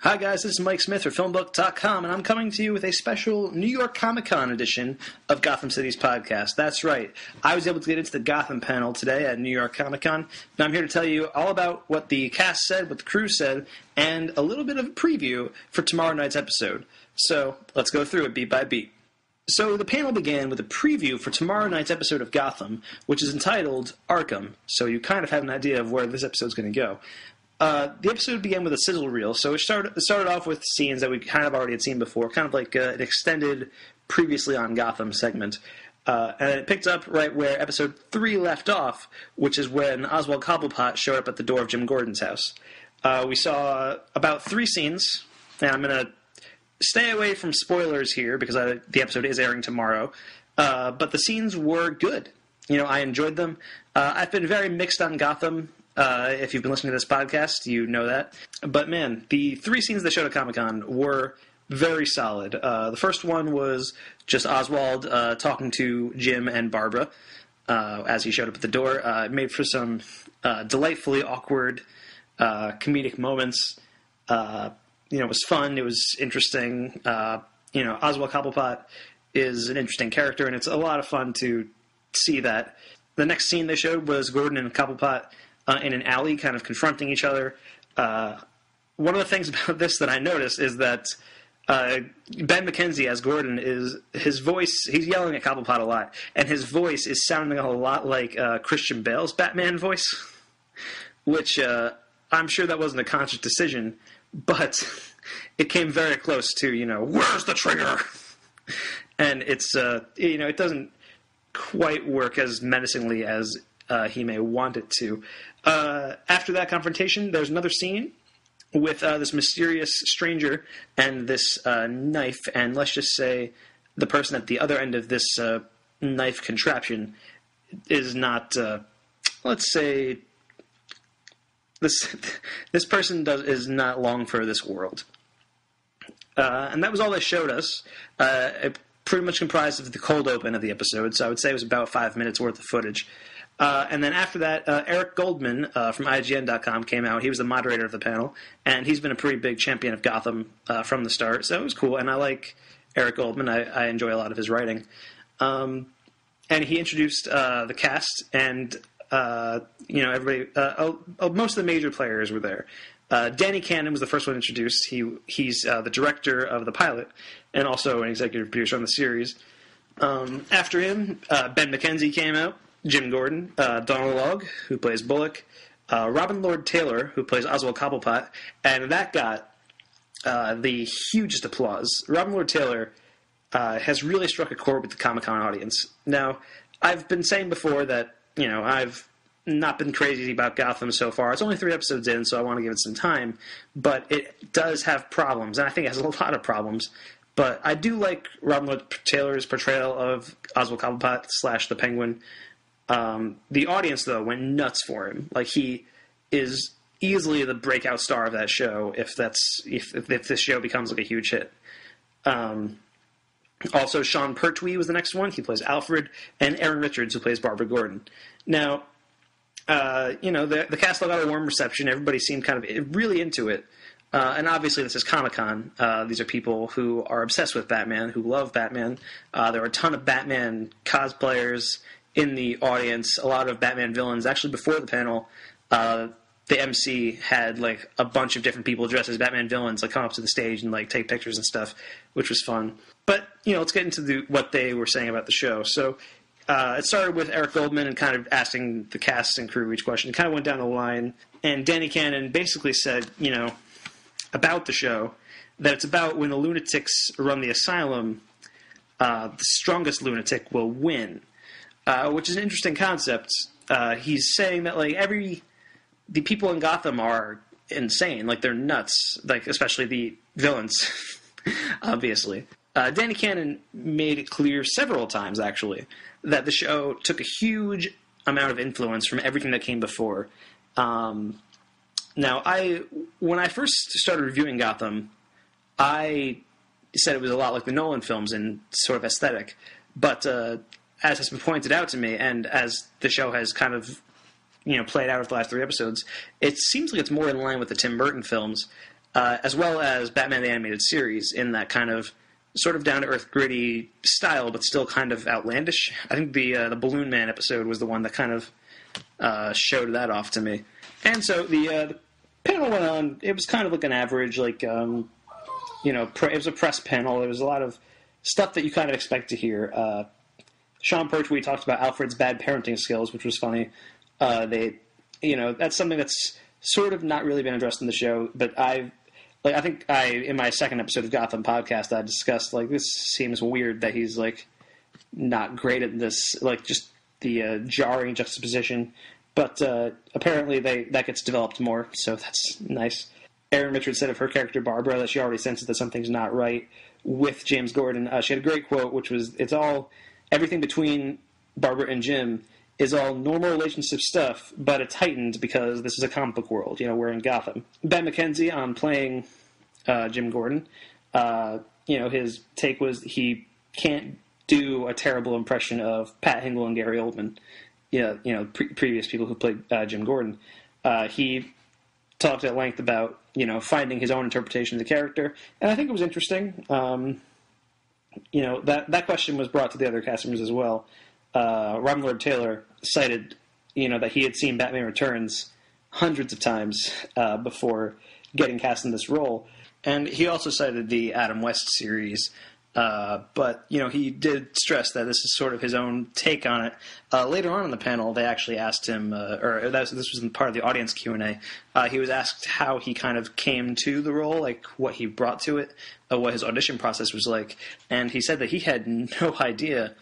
Hi guys, this is Mike Smith for FilmBook.com, and I'm coming to you with a special New York Comic-Con edition of Gotham City's podcast. That's right, I was able to get into the Gotham panel today at New York Comic-Con, and I'm here to tell you all about what the cast said, what the crew said, and a little bit of a preview for tomorrow night's episode. So, let's go through it beat by beat. So the panel began with a preview for tomorrow night's episode of Gotham, which is entitled Arkham, so you kind of have an idea of where this episode's going to go. The episode began with a sizzle reel, so it started off with scenes that we kind of already had seen before, kind of like an extended previously on Gotham segment. And it picked up right where episode 3 left off, which is when Oswald Cobblepot showed up at the door of Jim Gordon's house. We saw about 3 scenes, and I'm going to stay away from spoilers here because the episode is airing tomorrow, but the scenes were good. You know, I enjoyed them. I've been very mixed on Gotham. If you've been listening to this podcast, you know that. But man, the 3 scenes they showed at Comic-Con were very solid. The first one was just Oswald talking to Jim and Barbara as he showed up at the door. It made for some delightfully awkward comedic moments. It was fun. It was interesting. Oswald Cobblepot is an interesting character, and it's a lot of fun to see that. The next scene they showed was Gordon and Cobblepot in an alley, kind of confronting each other. One of the things about this that I noticed is that Ben McKenzie as Gordon his voice, he's yelling at Cobblepot a lot, and his voice is sounding a lot like Christian Bale's Batman voice, which I'm sure that wasn't a conscious decision, but it came very close to, where's the trigger? And it's, it doesn't quite work as menacingly as he may want it to. After that confrontation, there's another scene with this mysterious stranger and this knife, and let's just say the person at the other end of this knife contraption is not, let's say, this person is not long for this world. And that was all they showed us. It pretty much comprised of the cold open of the episode, so I would say it was about 5 minutes worth of footage. And then after that, Eric Goldman from IGN.com came out. He was the moderator of the panel, and he's been a pretty big champion of Gotham from the start, so it was cool. And I like Eric Goldman. I enjoy a lot of his writing. And he introduced the cast, and everybody. Most of the major players were there. Danny Cannon was the first one introduced. He's the director of the pilot and also an executive producer on the series. After him, Ben McKenzie came out. Jim Gordon, Donald Logue, who plays Bullock, Robin Lord Taylor, who plays Oswald Cobblepot, and that got the hugest applause. Robin Lord Taylor has really struck a chord with the Comic-Con audience. Now, I've been saying before that, I've not been crazy about Gotham so far. It's only 3 episodes in, so I want to give it some time, but it does have problems, and I think it has a lot of problems. But I do like Robin Lord Taylor's portrayal of Oswald Cobblepot / the Penguin. The audience, though, went nuts for him. Like, he is easily the breakout star of that show if this show becomes like a huge hit. Also, Sean Pertwee was the next one. He plays Alfred, and Erin Richards, who plays Barbara Gordon. Now, the cast all got a warm reception. Everybody seemed kind of really into it. And obviously, this is Comic-Con. These are people who are obsessed with Batman, who love Batman. There are a ton of Batman cosplayers in the audience, a lot of Batman villains. Actually, before the panel, the MC had like a bunch of different people dressed as Batman villains like come up to the stage and like take pictures and stuff, which was fun. But let's get into what they were saying about the show. So it started with Eric Goldman and kind of asking the cast and crew each question. It kind of went down the line, and Danny Cannon basically said, about the show, that it's about when the lunatics run the asylum, the strongest lunatic will win. Which is an interesting concept. He's saying that the people in Gotham are insane, like they're nuts, like especially the villains, obviously. Danny Cannon made it clear several times, actually, that the show took a huge amount of influence from everything that came before. Now, when I first started reviewing Gotham, I said it was a lot like the Nolan films in sort of aesthetic, but as has been pointed out to me, and as the show has kind of played out over the last 3 episodes, it seems like it's more in line with the Tim Burton films. as well as Batman the Animated Series in that kind of sort of down-to-earth, gritty style, but still kind of outlandish. I think the Balloon Man episode was the one that kind of showed that off to me. And so the panel went on. It was kind of like an average, like, it was a press panel. There was a lot of stuff that you kind of expect to hear. Sean Pertwee talked about Alfred's bad parenting skills, which was funny. That's something that's sort of not really been addressed in the show, but I think in my second episode of Gotham podcast, I discussed, like, this seems weird that he's, like, not great at this, like, just the jarring juxtaposition. But apparently that gets developed more, so that's nice. Erin Richards said of her character, Barbara, that she already senses that something's not right with James Gordon. She had a great quote, which was, everything between Barbara and Jim is all normal relationship stuff, but it's heightened because this is a comic book world. We're in Gotham. Ben McKenzie on playing Jim Gordon, his take was he can't do a terrible impression of Pat Hingle and Gary Oldman, previous people who played Jim Gordon. He talked at length about, finding his own interpretation of the character, and I think it was interesting. That question was brought to the other cast members as well. Robin Lord Taylor cited, that he had seen Batman Returns hundreds of times before getting cast in this role. And he also cited the Adam West series. But he did stress that this is sort of his own take on it. Later on in the panel, they actually asked him, this was part of the audience Q&A, he was asked how he kind of came to the role, like what he brought to it, what his audition process was like. And he said that he had no idea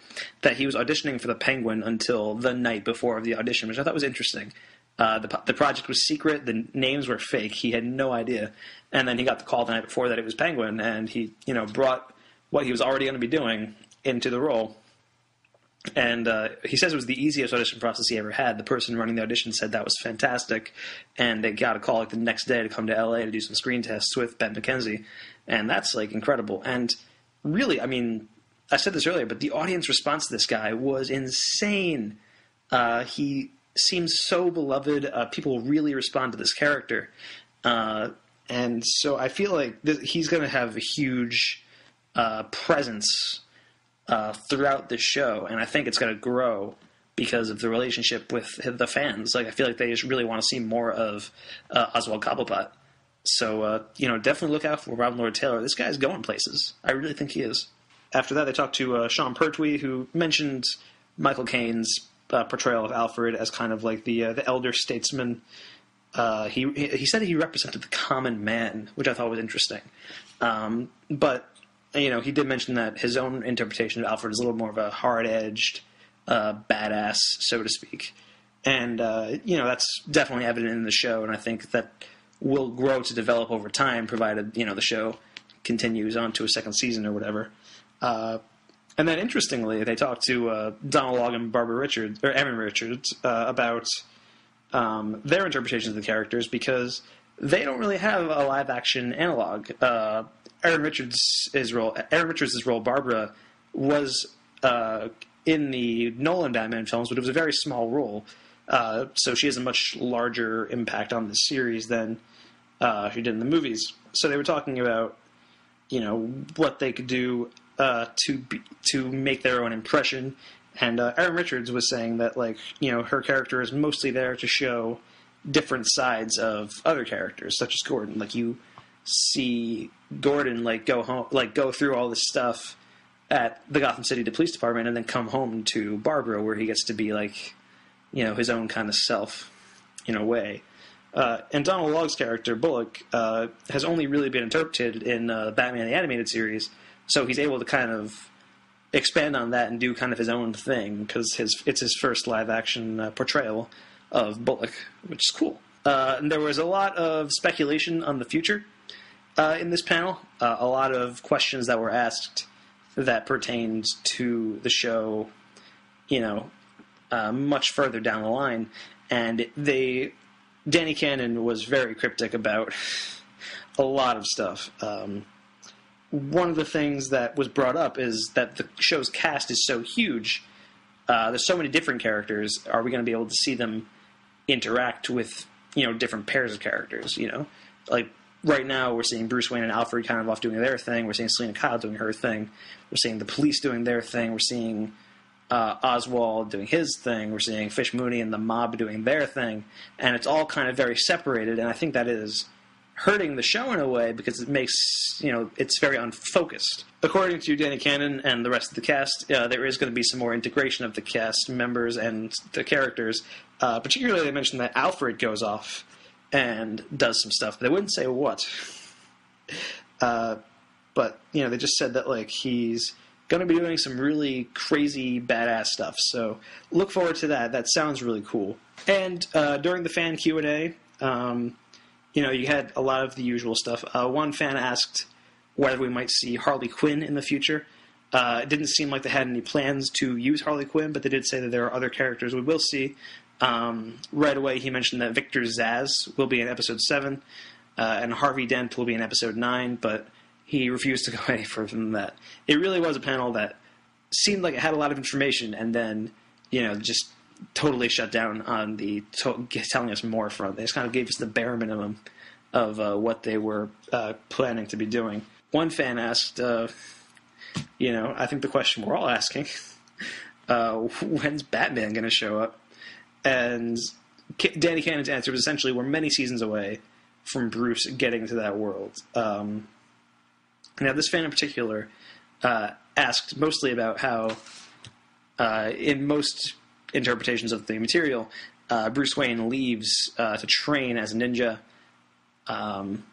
that he was auditioning for the Penguin until the night before the audition, which I thought was interesting. The project was secret. The names were fake. He had no idea. And then he got the call the night before that it was Penguin, and he, brought what he was already going to be doing into the role. And he says it was the easiest audition process he ever had. The person running the audition said that was fantastic, and they got a call like the next day to come to L.A. to do some screen tests with Ben McKenzie, and that's like incredible. And really, I mean, I said this earlier, but the audience response to this guy was insane. He seems so beloved. People really respond to this character, and so I feel like he's going to have a huge presence throughout the show, and I think it's going to grow because of the relationship with the fans. Like, I feel like they just really want to see more of Oswald Cobblepot. So, definitely look out for Robin Lord Taylor. This guy's going places. I really think he is. After that, they talked to Sean Pertwee, who mentioned Michael Caine's portrayal of Alfred as kind of like the elder statesman. He said he represented the common man, which I thought was interesting. But he did mention that his own interpretation of Alfred is a little more of a hard-edged, badass, so to speak. And, that's definitely evident in the show, and I think that will grow to develop over time, provided, the show continues on to a second season or whatever. And then, interestingly, they talked to Donald Logue and Erin Richards, about their interpretations of the characters, because they don't really have a live-action analog. Erin Richards' role, Barbara, was in the Nolan Batman films, but it was a very small role. So she has a much larger impact on the series than she did in the movies. So they were talking about, what they could do to make their own impression. And Erin Richards was saying that, her character is mostly there to show different sides of other characters, such as Gordon. Like, you see Gordon go through all this stuff at the Gotham City Police Department, and then come home to Barbara, where he gets to be his own kind of self, in a way. And Donald Logue's character Bullock has only really been interpreted in Batman the Animated Series, so he's able to kind of expand on that and do kind of his own thing, because it's his first live action portrayal of Bullock, which is cool. And there was a lot of speculation on the future in this panel. A lot of questions that were asked that pertained to the show, much further down the line. And Danny Cannon was very cryptic about a lot of stuff. One of the things that was brought up is that the show's cast is so huge. There's so many different characters. Are we going to be able to see them interact with, different pairs of characters, Like, right now we're seeing Bruce Wayne and Alfred kind of off doing their thing. We're seeing Selina Kyle doing her thing. We're seeing the police doing their thing. We're seeing Oswald doing his thing. We're seeing Fish Mooney and the mob doing their thing. And it's all kind of very separated, and I think that is hurting the show in a way because it makes, it's very unfocused. According to Danny Cannon and the rest of the cast, there is going to be some more integration of the cast members and the characters. Particularly, they mentioned that Alfred goes off and does some stuff. They wouldn't say what. But, they just said that, he's going to be doing some really crazy, badass stuff. So look forward to that. That sounds really cool. And during the fan Q&A, you had a lot of the usual stuff. One fan asked whether we might see Harley Quinn in the future. It didn't seem like they had any plans to use Harley Quinn, but they did say that there are other characters we will see. Right away, he mentioned that Victor Zsasz will be in Episode 7, and Harvey Dent will be in Episode 9, but he refused to go any further than that. It really was a panel that seemed like it had a lot of information, and then, just totally shut down on the telling us more front. They just kind of gave us the bare minimum of what they were planning to be doing. One fan asked, I think the question we're all asking, when's Batman going to show up? And Danny Cannon's answer was essentially, we're many seasons away from Bruce getting to that world. Now, this fan in particular asked mostly about how, in most interpretations of the material, Bruce Wayne leaves to train as a ninja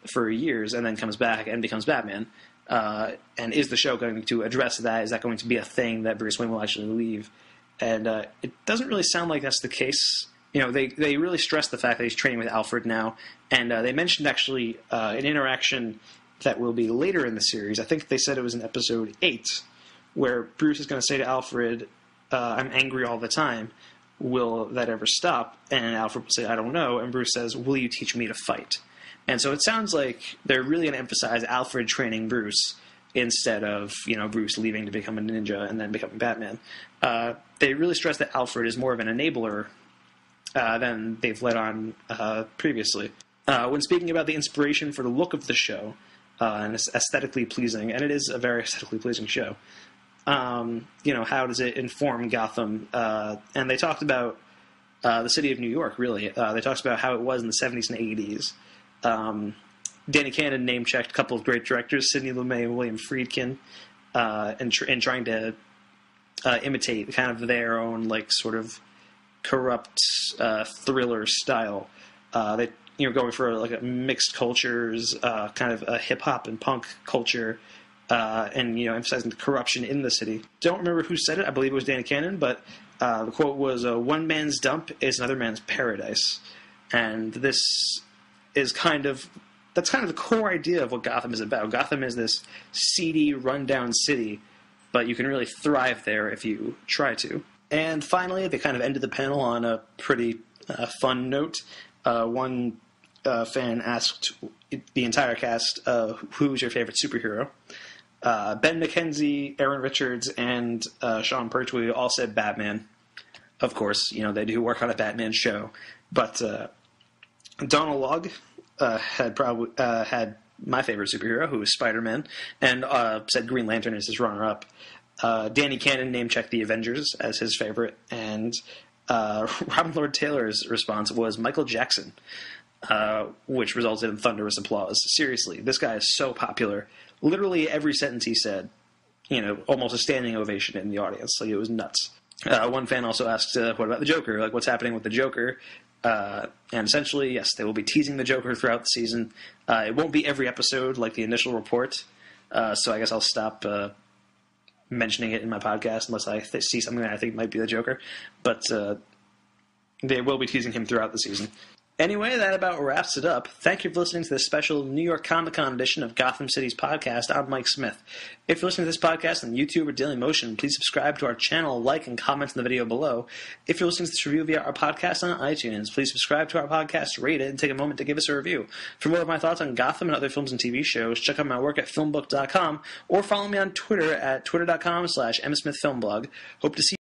for years and then comes back and becomes Batman. And is the show going to address that? Is that going to be a thing that Bruce Wayne will actually leave? And it doesn't really sound like that's the case. They really stress the fact that he's training with Alfred now. And they mentioned actually an interaction that will be later in the series. I think they said it was in Episode 8, where Bruce is going to say to Alfred, I'm angry all the time. Will that ever stop? And Alfred will say, I don't know. And Bruce says, will you teach me to fight? And so it sounds like they're really going to emphasize Alfred training Bruce instead of, Bruce leaving to become a ninja and then becoming Batman. They really stress that Alfred is more of an enabler than they've let on previously. When speaking about the inspiration for the look of the show, and it's aesthetically pleasing, and it is a very aesthetically pleasing show, how does it inform Gotham? And they talked about the city of New York, really. They talked about how it was in the 70s and 80s. Danny Cannon name-checked a couple of great directors, Sidney Lumet and William Friedkin, and trying to imitate kind of their own, sort of corrupt thriller style. They, going for, a mixed cultures, kind of a hip-hop and punk culture, and, emphasizing the corruption in the city. Don't remember who said it. I believe it was Danny Cannon, but the quote was, one man's dump is another man's paradise. And this is that's kind of the core idea of what Gotham is about. Gotham is this seedy, rundown city, but you can really thrive there if you try to. And finally, they kind of ended the panel on a pretty fun note. One fan asked the entire cast, who's your favorite superhero? Ben McKenzie, Aaron Richards, and Sean Pertwee all said Batman. Of course, they do work on a Batman show. But Donald Logg had my favorite superhero, who is Spider-Man, and said Green Lantern is his runner-up. Danny Cannon name-checked the Avengers as his favorite, and Robin Lord Taylor's response was Michael Jackson, which resulted in thunderous applause. Seriously, this guy is so popular. Literally every sentence he said, almost a standing ovation in the audience. It was nuts. One fan also asked, what about the Joker? What's happening with the Joker? And essentially, yes, they will be teasing the Joker throughout the season. It won't be every episode like the initial report, so I guess I'll stop mentioning it in my podcast unless I see something that I think might be the Joker. But they will be teasing him throughout the season. Anyway, that about wraps it up. Thank you for listening to this special New York Comic-Con edition of Gotham City's podcast. I'm Mike Smith. If you're listening to this podcast on YouTube or Dailymotion, please subscribe to our channel, like, and comment in the video below. If you're listening to this review via our podcast on iTunes, please subscribe to our podcast, rate it, and take a moment to give us a review. For more of my thoughts on Gotham and other films and TV shows, check out my work at FilmBook.com or follow me on Twitter at twitter.com/msmithfilmblog. Hope to see